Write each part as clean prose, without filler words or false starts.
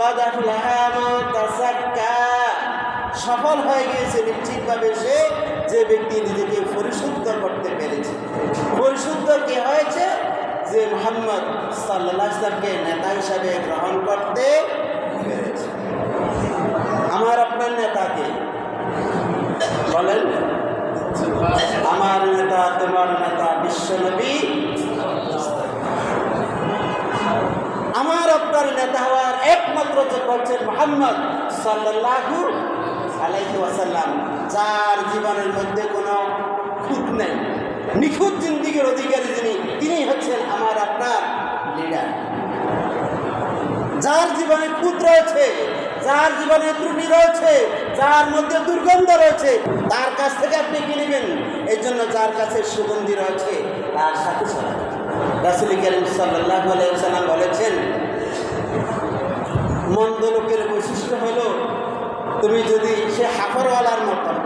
কাদ আফলাহা মান তাযাক্কা, সফল হয়ে গিয়েছে নিশ্চিতভাবে সে যে ব্যক্তি নিজেকে পরিশুদ্ধ করতে পেরেছে। পরিশুদ্ধ কে হয়েছে? যে মুহাম্মদ সাল্লাল্লাহু আলাইহি ওয়াসাল্লামকে নেতা হিসাবে গ্রহণ করতে পেরেছে। আমার আপনার নেতাকে বলেন, আমার নেতা তোমার নেতা বিশ্বনবী। আমার আপনার নেতা হওয়ার একমাত্র যে বলছেন মুহাম্মদ সাল্লাল্লাহু আলাইহি ওয়াসাল্লাম, যার জীবনের মধ্যে কোনো খুঁত নেই, নিখুঁত জিন্দিগির অধিকারী তিনি হচ্ছেন আমার আপনার লিডার। যার জীবনে খুঁত রয়েছে, যার জীবনে ত্রুটি রয়েছে, যার মধ্যে দুর্গন্ধ রয়েছে, তার কাছ থেকে আপনি কি নেবেন? এই জন্য যার কাছে সুগন্ধি রয়েছে তার সাথে চলা। রাসূল কারীম সাল্লাল্লাহু আলাইহি ওয়াসাল্লাম বলেছেন, মন্দ লোকের বৈশিষ্ট্য হলো তুমি যদি সে হাফরওয়ালার মতন,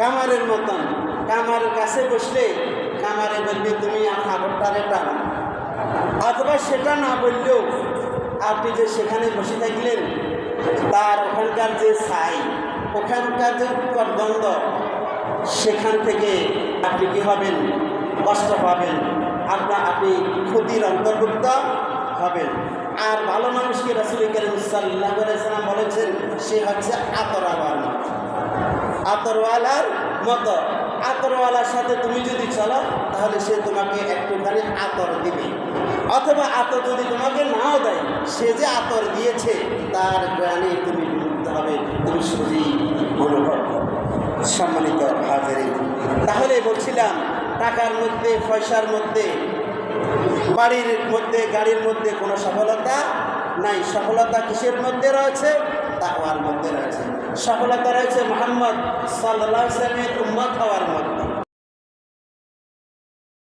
কামারের মতন, কামারের কাছে বসলে কামারে বলবে তুমি আমার হাফরটারে টানো, অথবা সেটা না বললেও আপনি যে সেখানে বসে থাকলেন তার ওখানকার যে ছাই, ওখানকার যে গন্ধ, সেখান থেকে আপনি কী হবেন? কষ্ট পাবেন, আপনি ক্ষতির অন্তর্ভুক্ত হবেন। আর ভালো মানুষকে রাসূল কারীম সাল্লাল্লাহু আলাইহি ওয়াসাল্লাম বলেছেন সে হচ্ছে আতরওয়ালার মতো, আতরওয়ালার মতো। আতরওয়ালার সাথে তুমি যদি চলো তাহলে সে তোমাকে একটুখানি আতর দিবে, অথবা আতর যদি তোমাকে নাও দেয়, সে যে আতর দিয়েছে তার জ্ঞানে তুমি বিমুগ্ধ হবে, তুমি সহজেই অনুভব করবে। সম্মানিত হাজিরিন, তাহলে বলছিলাম টাকার মধ্যে, পয়সার মধ্যে, বাড়ির মধ্যে, গাড়ির মধ্যে কোনো সফলতা নাই। সফলতা কিসের মধ্যে রয়েছে? তাকওয়ার মধ্যে রয়েছে। সফলতা রয়েছে মুহাম্মদ সাল্লাল্লাহু আলাইহি ওয়াসাল্লামের উম্মত হওয়ার